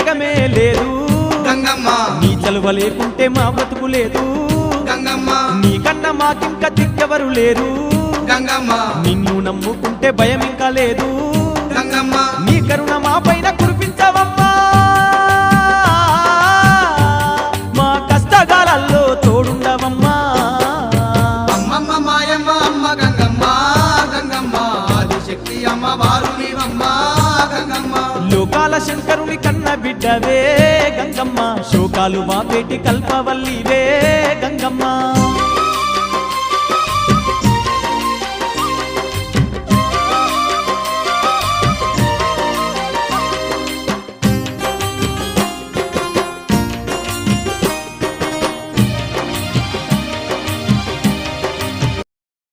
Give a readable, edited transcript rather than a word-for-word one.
జగమే లేదు గంగమ్మ నీ చలువ లేకుంటే మా బతుకు లేదు గంగమ్మ నీకన్నా మాకింక దిక్కెవరు లేరు గంగమ్మ నిన్ను నమ్ముకుంటే భయం ఇంకా లేదు గంగమ్మ నీ కరుణ మా పైన కురిపించవమ్మా మా కష్టకాలల్లో తోడుండవమ్మా అమ్మమ్మ మాయమ్మ అమ్మ గంగమ్మ గంగమ్మ ఆదిశక్తి అమ్మ వారు నీవమ్మ గంగమ్మ లోకాల శంకరుని కన్న బిడ్డవే గంగమ్మ శోకాలు మా పేటి కల్పవల్లివే గంగమ్మ